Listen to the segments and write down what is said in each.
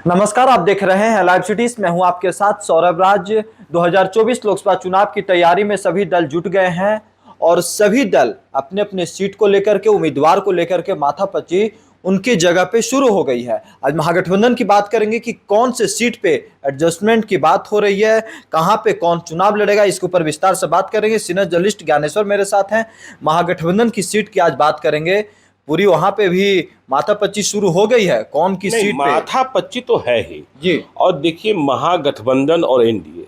नमस्कार, आप देख रहे हैं लाइव सिटीज। मैं हूं आपके साथ सौरभ राज। 2024 लोकसभा चुनाव की तैयारी में सभी दल जुट गए हैं और सभी दल अपने अपने सीट को लेकर के, उम्मीदवार को लेकर के माथापच्ची उनकी जगह पे शुरू हो गई है। आज महागठबंधन की बात करेंगे कि कौन से सीट पे एडजस्टमेंट की बात हो रही है, कहां पे कौन चुनाव लड़ेगा, इसके ऊपर विस्तार से बात करेंगे। सीनियर जर्नलिस्ट ज्ञानेश्वर मेरे साथ हैं। महागठबंधन की सीट की आज बात करेंगे। पूरी वहां पे भी माथापच्ची शुरू हो गई है, कौन की नहीं, सीट पे। माथापच्ची तो है ही जी और देखिए, महागठबंधन और एनडीए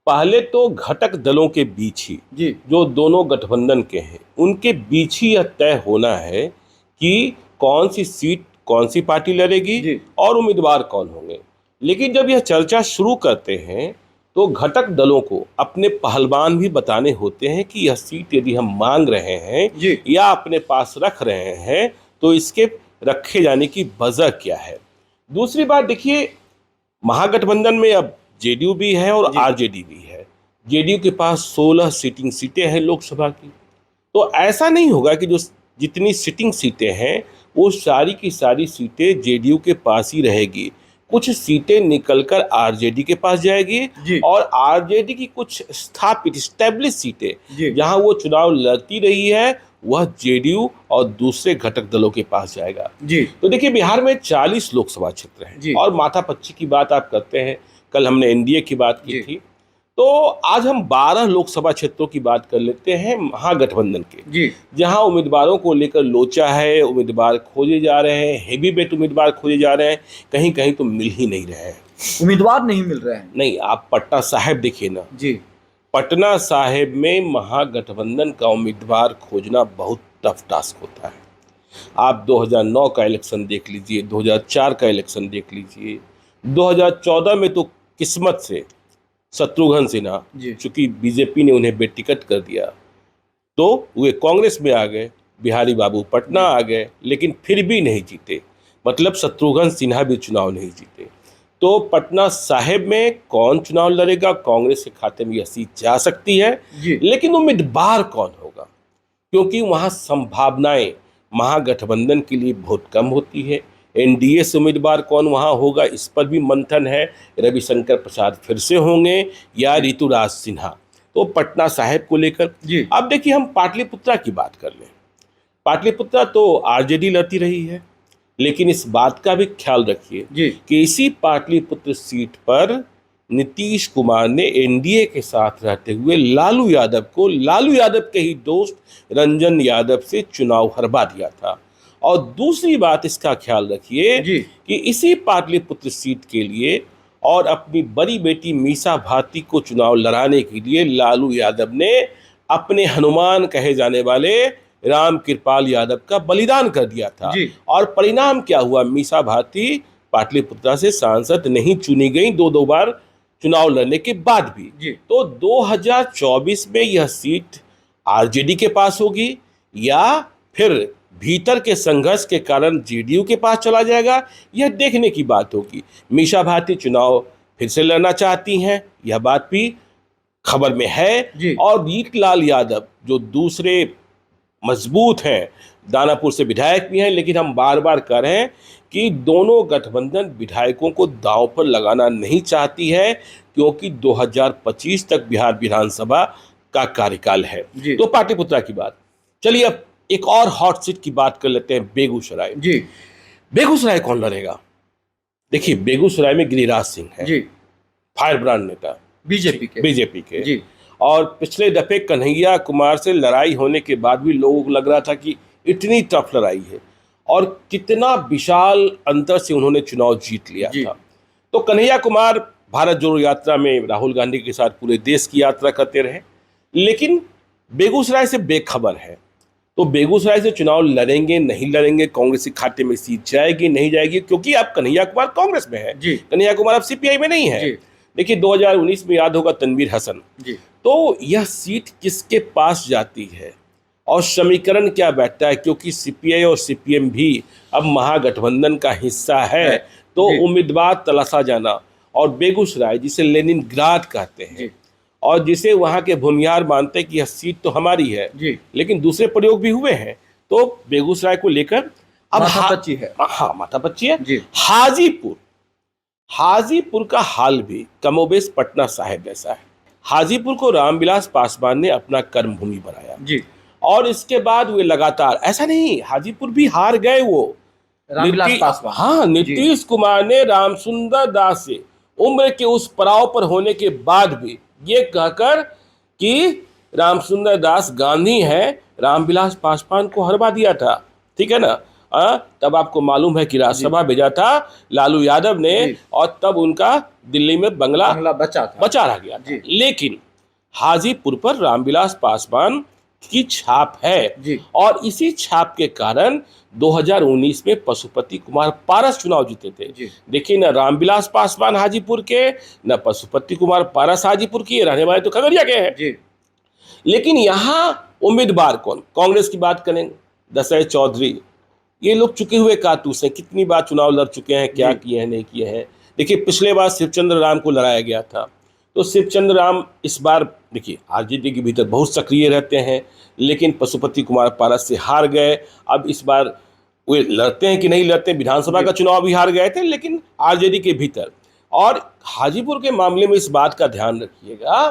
पहले तो घटक दलों के बीच ही, जी जो दोनों गठबंधन के हैं उनके बीच ही यह तय होना है कि कौन सी सीट कौन सी पार्टी लड़ेगी जी और उम्मीदवार कौन होंगे। लेकिन जब यह चर्चा शुरू करते हैं तो घटक दलों को अपने पहलवान भी बताने होते हैं कि यह सीट यदि हम मांग रहे हैं जी या अपने पास रख रहे हैं तो इसके रखे जाने की वजह क्या है। दूसरी बात देखिए, महागठबंधन में अब जेडीयू भी है और जी आरजेडी भी है। जेडीयू के पास 16 सिटिंग सीटें हैं लोकसभा की। तो ऐसा नहीं होगा कि जो जितनी सिटिंग सीटें हैं वो सारी की सारी सीटें जेडीयू के पास ही रहेगी। कुछ सीटें निकलकर आरजेडी के पास जाएगी जी और आरजेडी की कुछ स्थापित स्टैब्लिश सीटें जी जहां वो चुनाव लड़ती रही है वह जेडीयू और दूसरे घटक दलों के पास जाएगा। जी तो देखिए, बिहार में 40 लोकसभा क्षेत्र जी हैं और माथापच्ची की बात आप करते हैं। कल हमने एनडीए की बात की जी थी, तो आज हम 12 लोकसभा क्षेत्रों की बात कर लेते हैं महागठबंधन के, जी जहां उम्मीदवारों को लेकर लोचा है। उम्मीदवार खोजे जा रहे हैं, हेवी वेट उम्मीदवार खोजे जा रहे हैं, कहीं कहीं तो मिल ही नहीं रहे हैं। उम्मीदवार नहीं मिल रहे हैं। नहीं, आप पटना साहिब देखिए ना। जी पटना साहिब में महागठबंधन का उम्मीदवार खोजना बहुत टफ टास्क होता है। आप 2009 का इलेक्शन देख लीजिए, 2004 का इलेक्शन देख लीजिए, 2014 में तो किस्मत से शत्रुघ्न सिन्हा, जी चूंकि बीजेपी ने उन्हें बेटिकट कर दिया तो वे कांग्रेस में आ गए, बिहारी बाबू पटना आ गए, लेकिन फिर भी नहीं जीते। मतलब शत्रुघ्न सिन्हा भी चुनाव नहीं जीते। तो पटना साहिब में कौन चुनाव लड़ेगा? कांग्रेस के खाते में यह सीट जा सकती है, जी लेकिन उम्मीदवार कौन होगा? क्योंकि वहाँ संभावनाएं महागठबंधन के लिए बहुत कम होती है। एनडीए से उम्मीदवार कौन वहाँ होगा, इस पर भी मंथन है। रविशंकर प्रसाद फिर से होंगे या ऋतुराज सिन्हा। तो पटना साहिब को लेकर जी अब देखिए, हम पाटलिपुत्रा की बात कर लें। पाटलिपुत्रा तो आरजेडी लड़ती रही है, लेकिन इस बात का भी ख्याल रखिए जी कि इसी पाटलिपुत्र सीट पर नीतीश कुमार ने एनडीए के साथ रहते हुए लालू यादव के ही दोस्त रंजन यादव से चुनाव हरवा दिया था। और दूसरी बात, इसका ख्याल रखिए जी कि इसी पाटलिपुत्र सीट के लिए और अपनी बड़ी बेटी मीसा भारती को चुनाव लड़ाने के लिए लालू यादव ने अपने हनुमान कहे जाने वाले राम कृपाल यादव का बलिदान कर दिया था। जी और परिणाम क्या हुआ? मीसा भारती पाटलिपुत्रा से सांसद नहीं चुनी गई, दो बार चुनाव लड़ने के बाद भी। जी तो 2024 में यह सीट आरजेडी के पास होगी या फिर भीतर के संघर्ष के कारण जेडीयू के पास चला जाएगा, यह देखने की बात होगी। मीसा भारती चुनाव फिर से लड़ना चाहती हैं, यह बात भी खबर में है। जी और जीतलाल यादव जो दूसरे मजबूत हैं, दानापुर से विधायक भी हैं, लेकिन हम बार बार कह रहे हैं कि दोनों गठबंधन विधायकों को दांव पर लगाना नहीं चाहती है, क्योंकि 2025 तक बिहार विधानसभा का कार्यकाल है। जी तो पाटलिपुत्रा की बात। चलिए, अब एक और हॉट सीट की बात कर लेते हैं, बेगूसराय। जी बेगूसराय कौन लड़ेगा? देखिए, बेगूसराय में गिरिराज सिंह है, जी फायर ब्रांड नेता, बीजेपी के। जी और पिछले दफे कन्हैया कुमार से लड़ाई होने के बाद भी लोगों को लग रहा था कि इतनी टफ लड़ाई है और कितना विशाल अंतर से उन्होंने चुनाव जीत लिया जी था। तो कन्हैया कुमार भारत जोड़ो यात्रा में राहुल गांधी के साथ पूरे देश की यात्रा करते रहे, लेकिन बेगूसराय से बेखबर है। तो बेगूसराय से चुनाव लड़ेंगे नहीं लड़ेंगे, कांग्रेस के खाते में सीट जाएगी नहीं जाएगी, क्योंकि अब कन्हैया कुमार कांग्रेस में है। जी कन्हैया कुमार अब सीपीआई में नहीं है। जी देखिए, 2019 में याद होगा तनवीर हसन। जी तो यह सीट किसके पास जाती है और समीकरण क्या बैठता है? क्योंकि सीपीआई और सीपीएम भी अब महागठबंधन का हिस्सा है, तो जी उम्मीदवार तलाशा जाना। और बेगूसराय, जिसे लेनिनग्राद कहते हैं जी और जिसे वहाँ के भूमिहार मानते हैं कि यह सीट तो हमारी है, जी लेकिन दूसरे प्रयोग भी हुए हैं। तो बेगूसराय को लेकर अब माथापच्ची है। हाँ, माथापच्ची है। जी हाजीपुर हाजीपुर का हाल भी कमोबेश पटना साहिब जैसा है। हाजीपुर को रामविलास पासवान ने अपना कर्मभूमि बनाया जी। और इसके बाद वे लगातार, ऐसा नहीं हाजीपुर भी हार गए वो, रामविलास पासवान। हाँ, जी। नीतीश कुमार ने रामसुंदर दास से उम्र के उस पड़ाव पर होने के बाद भी ये कहकर कि रामसुंदर दास गांधी हैं, रामविलास पासवान को हरवा दिया था। ठीक है ना। तब आपको मालूम है कि राज्यसभा भेजा था लालू यादव ने, जी। और तब उनका दिल्ली में बंगला बचा रह गया था। लेकिन हाजीपुर पर रामविलास पासवान की छाप है जी। और इसी छाप के कारण 2019 में पशुपति कुमार पारस चुनाव जीते थे। देखिए, न रामविलास पासवान हाजीपुर के, न पशुपति कुमार पारस हाजीपुर के, रहने वाले तो खगड़िया के हैं जी। लेकिन यहाँ उम्मीदवार कौन? कांग्रेस की बात करें, दशरथ चौधरी, ये लोग चुके हुए कारतूस हैं, कितनी बार चुनाव लड़ चुके हैं, क्या किए हैं नहीं किए हैं। देखिए, पिछले बार शिवचंद्र राम को लड़ाया गया था, तो शिवचंद्र राम इस बार देखिए आरजेडी के भीतर बहुत सक्रिय रहते हैं, लेकिन पशुपति कुमार पारस से हार गए। अब इस बार वे लड़ते हैं कि नहीं लड़ते, विधानसभा का चुनाव भी हार गए थे, लेकिन आरजेडी के भीतर। और हाजीपुर के मामले में इस बात का ध्यान रखिएगा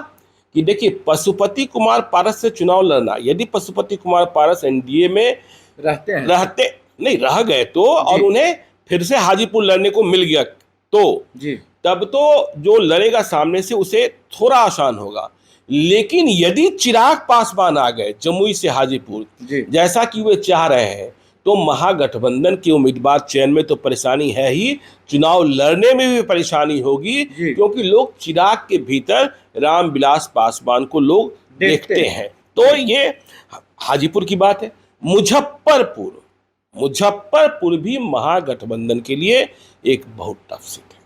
कि देखिए, पशुपति कुमार पारस से चुनाव लड़ना, यदि पशुपति कुमार पारस एनडीए में रह गए तो, और उन्हें फिर से हाजीपुर लड़ने को मिल गया तो जी, तब तो जो लड़ेगा सामने से उसे थोड़ा आसान होगा। लेकिन यदि चिराग पासवान आ गए जमुई से हाजीपुर, जैसा कि वे चाह रहे हैं, तो महागठबंधन के उम्मीदवार चयन में तो परेशानी है ही, चुनाव लड़ने में भी परेशानी होगी, क्योंकि लोग चिराग के भीतर रामविलास पासवान को लोग देखते हैं। तो ये हाजीपुर की बात है। मुजफ्फरपुर भी महागठबंधन के लिए एक बहुत टफ सीट है।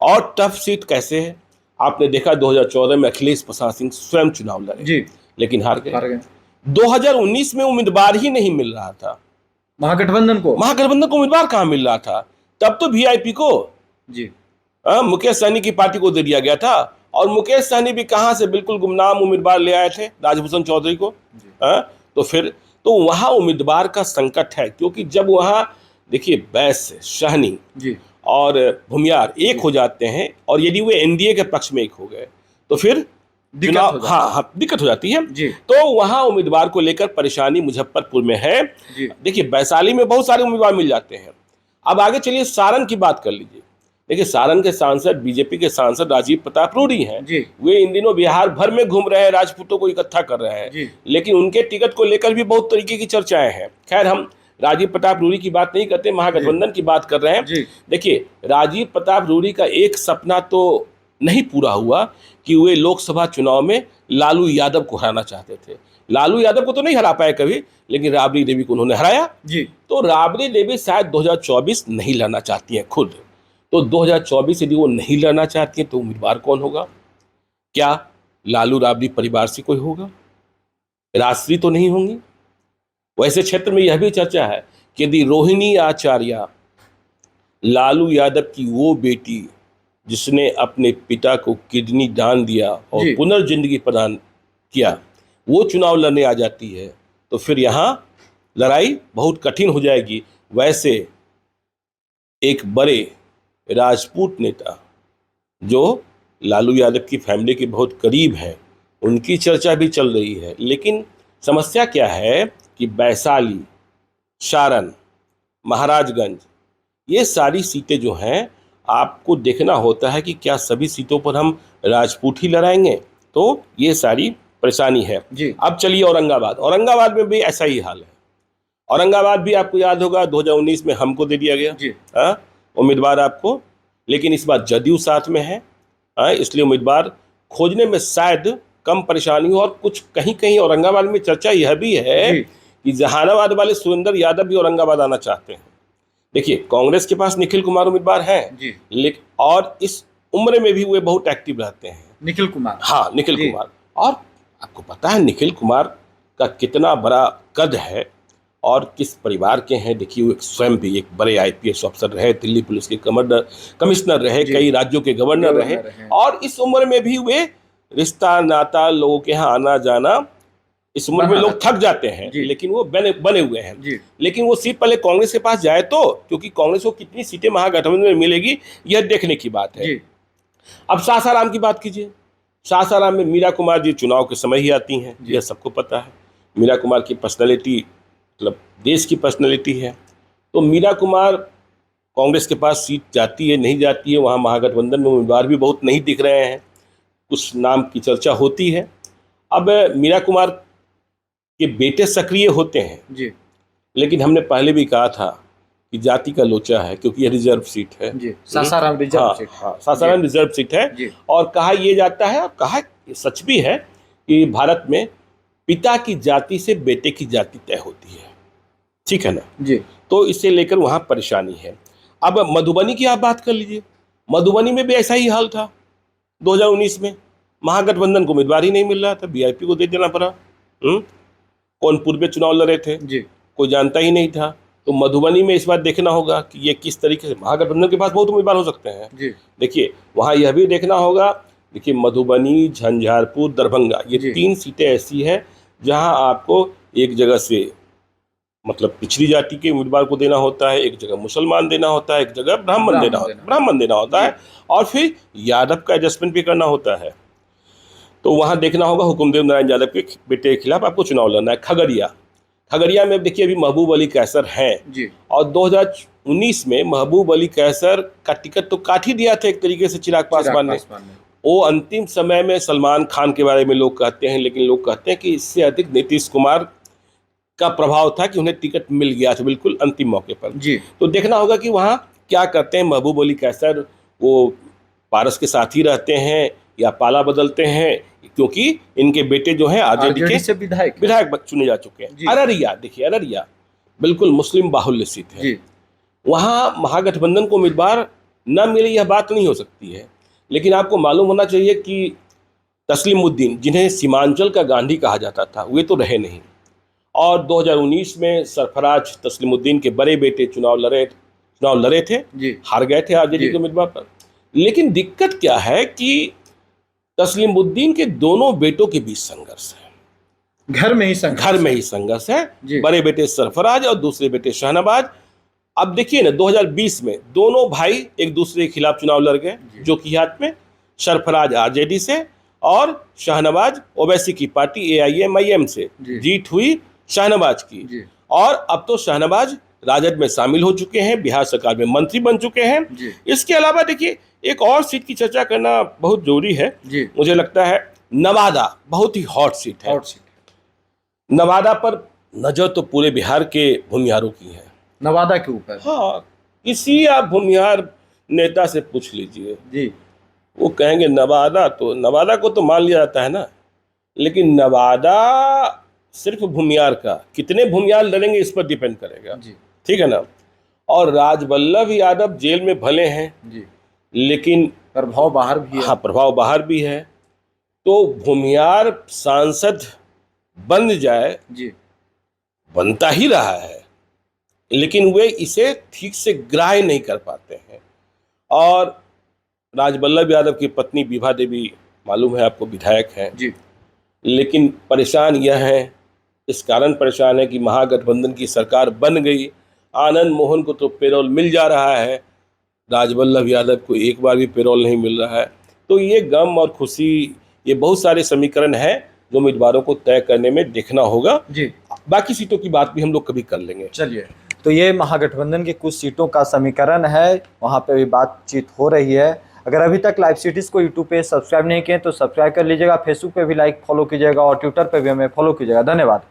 और टफ सीट कैसे है? आपने देखा 2014 में अखिलेश प्रसाद सिंह स्वयं चुनाव लड़े जी, लेकिन हार गए। 2019 में उम्मीदवार ही नहीं मिल रहा था महागठबंधन को उम्मीदवार कहाँ मिल रहा था? तब तो वीआईपी को जी मुकेश सहनी की पार्टी को दे दिया गया था, और मुकेश सहनी भी कहाँ से बिल्कुल गुमनाम उम्मीदवार ले आए थे, राजभूषण चौधरी को। तो फिर तो वहाँ उम्मीदवार का संकट है, क्योंकि जब वहाँ देखिए बैस, सहनी जी और भूमियार एक हो जाते हैं, और यदि वे एनडीए के पक्ष में एक हो गए तो फिर दिक्कत हो जाती है जी। तो वहाँ उम्मीदवार को लेकर परेशानी मुजफ्फरपुर में है। देखिए, वैशाली में बहुत सारे उम्मीदवार मिल जाते हैं। अब आगे चलिए सारण की बात कर लीजिए। देखिए, सारण के सांसद, बीजेपी के सांसद राजीव प्रताप रूडी हैं। वे इन दिनों बिहार भर में घूम रहे हैं, राजपूतों को इकट्ठा कर रहे हैं, लेकिन उनके टिकट को लेकर भी बहुत तरीके की चर्चाएं हैं। खैर, हम राजीव प्रताप रूडी की बात नहीं करते, महागठबंधन की बात कर रहे हैं। देखिए, राजीव प्रताप रूडी का एक सपना तो नहीं पूरा हुआ कि वे लोकसभा चुनाव में लालू यादव को हराना चाहते थे। लालू यादव को तो नहीं हरा पाए कभी, लेकिन राबड़ी देवी को उन्होंने हराया जी। तो राबड़ी देवी शायद 2024 नहीं लड़ना चाहती हैं खुद। तो 2024 यदि वो नहीं लड़ना चाहती हैं तो उम्मीदवार कौन होगा? क्या लालू राबड़ी परिवार से कोई होगा? राजश्री तो नहीं होंगी। वैसे क्षेत्र में यह भी चर्चा है कि यदि रोहिणी आचार्य, लालू यादव की वो बेटी जिसने अपने पिता को किडनी दान दिया और पुनर्जिंदगी प्रदान किया, वो चुनाव लड़ने आ जाती है, तो फिर यहाँ लड़ाई बहुत कठिन हो जाएगी। वैसे एक बड़े राजपूत नेता जो लालू यादव की फैमिली के बहुत करीब हैं, उनकी चर्चा भी चल रही है। लेकिन समस्या क्या है कि वैशाली, सारण, महाराजगंज, ये सारी सीटें जो हैं, आपको देखना होता है कि क्या सभी सीटों पर हम राजपूत ही लड़ाएंगे, तो ये सारी परेशानी है जी। अब चलिए औरंगाबाद में भी ऐसा ही हाल है। औरंगाबाद भी आपको याद होगा 2019 में हमको दे दिया गया जी। उम्मीदवार आपको, लेकिन इस बार जदयू साथ में है, इसलिए उम्मीदवार खोजने में शायद कम परेशानी हो। और कुछ कहीं कहीं औरंगाबाद में चर्चा यह भी है कि जहानाबाद वाले सुरेंद्र यादव भी औरंगाबाद आना चाहते हैं। देखिए, कांग्रेस के पास निखिल कुमार उम्मीदवार हैं, लेकिन और इस उम्र में भी वे बहुत एक्टिव रहते हैं, निखिल कुमार। और आपको पता है निखिल कुमार का कितना बड़ा कद है और किस परिवार के हैं। देखिए, वो स्वयं भी एक बड़े आईपीएस अफसर रहे, दिल्ली पुलिस के कमिश्नर रहे, कई राज्यों के गवर्नर रहे, और इस उम्र में भी वे रिश्ता नाता, लोगों के यहाँ आना जाना इस उम्र में लोग थक जाते हैं, लेकिन वो बने हुए हैं। लेकिन वो सीट पहले कांग्रेस के पास जाए तो, क्योंकि कांग्रेस को कितनी सीटें महागठबंधन में मिलेगी यह देखने की बात है। अब सासाराम की बात कीजिए। सासाराम में मीरा कुमार जी चुनाव के समय ही आती हैं, यह सबको पता है। मीरा कुमार की पर्सनैलिटी मतलब देश की पर्सनैलिटी है। तो मीरा कुमार कांग्रेस के पास सीट जाती है नहीं जाती है, वहाँ महागठबंधन में उम्मीदवार भी बहुत नहीं दिख रहे हैं, कुछ नाम की चर्चा होती है। अब मीरा कुमार के बेटे सक्रिय होते हैं लेकिन हमने पहले भी कहा था कि जाति का लोचा है, क्योंकि यह रिजर्व सीट है। Sasaram reserve seat. Sasaram reserve seat है। और कहा यह जाता है, और कहा सच भी है, कि भारत में पिता की जाति से बेटे की जाति तय होती है, ठीक है ना। तो इसे लेकर वहां परेशानी है। अब मधुबनी की आप बात कर लीजिए। मधुबनी में भी ऐसा ही हाल था 2019 में, महागठबंधन को उम्मीदवार ही नहीं मिल रहा था, वीआईपी को दे देना पड़ा। कौन पूर्व में चुनाव लड़े थे कोई जानता ही नहीं था। तो मधुबनी में इस बार देखना होगा कि ये किस तरीके से, महागठबंधन के पास बहुत उम्मीदवार हो सकते हैं। देखिए वहाँ यह भी देखना होगा, देखिए मधुबनी, झंझारपुर, दरभंगा, ये 3 सीटें ऐसी हैं जहाँ आपको एक जगह से मतलब पिछड़ी जाति के उम्मीदवार को देना होता है, एक जगह मुसलमान देना होता है, एक जगह ब्राह्मण देना होता है, और फिर यादव का एडजस्टमेंट भी करना होता है। तो वहाँ देखना होगा। हुकुमदेव नारायण यादव के बेटे के खिलाफ आपको चुनाव लड़ना है। खगड़िया में देखिए अभी महबूब अली कैसर हैं, और 2019 में महबूब अली कैसर का टिकट तो काट ही दिया था एक तरीके से चिराग पासवान ने। वो अंतिम समय में सलमान खान के बारे में लोग कहते हैं, लेकिन लोग कहते हैं कि इससे अधिक नीतीश कुमार का प्रभाव था कि उन्हें टिकट मिल गया था बिल्कुल अंतिम मौके पर। तो देखना होगा कि वहाँ क्या करते हैं महबूब अली कैसर, वो पारस के साथ ही रहते हैं या पाला बदलते हैं, क्योंकि इनके बेटे जो हैं आरजेडी से विधायक चुने जा चुके हैं। अररिया देखिए, अररिया बिल्कुल मुस्लिम बाहुल्य सीट है। वहाँ महागठबंधन को उम्मीदवार न मिले यह बात नहीं हो सकती है, लेकिन आपको मालूम होना चाहिए कि तस्लीमुद्दीन, जिन्हें सीमांचल का गांधी कहा जाता था, वे तो रहे नहीं। और 2019 में सरफराज तस्लीमुद्दीन के बड़े बेटे चुनाव लड़े थे, हार गए थे आरजेडी के उम्मीदवार पर। लेकिन दिक्कत क्या है कि तस्लीमुद्दीन के दोनों बेटों के बीच संघर्ष है, घर में ही संघर्ष है। बड़े बेटे सरफराज और दूसरे बेटे शाहनवाज। अब देखिए ना 2020 में दोनों भाई एक दूसरे के खिलाफ चुनाव लड़ गए, जो कि हाथ में सरफराज आरजेडी से और शाहनवाज ओवैसी की पार्टी AIMIM से जीत हुई शाहनवाज की। और अब तो शाहनवाज राजद में शामिल हो चुके हैं, बिहार सरकार में मंत्री बन चुके हैं। इसके अलावा देखिए एक और सीट की चर्चा करना बहुत जरूरी है। मुझे लगता है नवादा बहुत ही हॉट सीट है। नवादा पर नजर तो पूरे बिहार के भूमिहारों की है, नवादा के ऊपर। हाँ, किसी आप भूमिहार नेता से पूछ लीजिए, वो कहेंगे नवादा, तो नवादा को तो मान लिया जाता है ना, लेकिन नवादा सिर्फ भूमिहार का, कितने भूमिहार लड़ेंगे इस पर डिपेंड करेगा, ठीक है ना। और राजवल्लभ यादव जेल में भले हैं, लेकिन प्रभाव बाहर भी है। हाँ, प्रभाव बाहर भी है। तो भूमिहार सांसद बन जाए, बनता ही रहा है, लेकिन वे इसे ठीक से ग्राह्य नहीं कर पाते हैं। और राजवल्लभ यादव की पत्नी विभा देवी मालूम है आपको, विधायक हैं, लेकिन परेशान यह है, इस कारण परेशान है कि महागठबंधन की सरकार बन गई, आनंद मोहन को तो पेरोल मिल जा रहा है, राजवल्लभ यादव को एक बार भी पेरोल नहीं मिल रहा है। तो ये गम और खुशी, ये बहुत सारे समीकरण हैं जो उम्मीदवारों को तय करने में देखना होगा। बाकी सीटों की बात भी हम लोग कभी कर लेंगे। चलिए, तो ये महागठबंधन की कुछ सीटों का समीकरण है, वहाँ पे भी बातचीत हो रही है। अगर अभी तक लाइव सिटीज़ को यूट्यूब पे सब्सक्राइब नहीं किए तो सब्सक्राइब कर लीजिएगा, फेसबुक पे भी लाइक फॉलो कीजिएगा और ट्विटर पे भी हमें फॉलो कीजिएगा। धन्यवाद।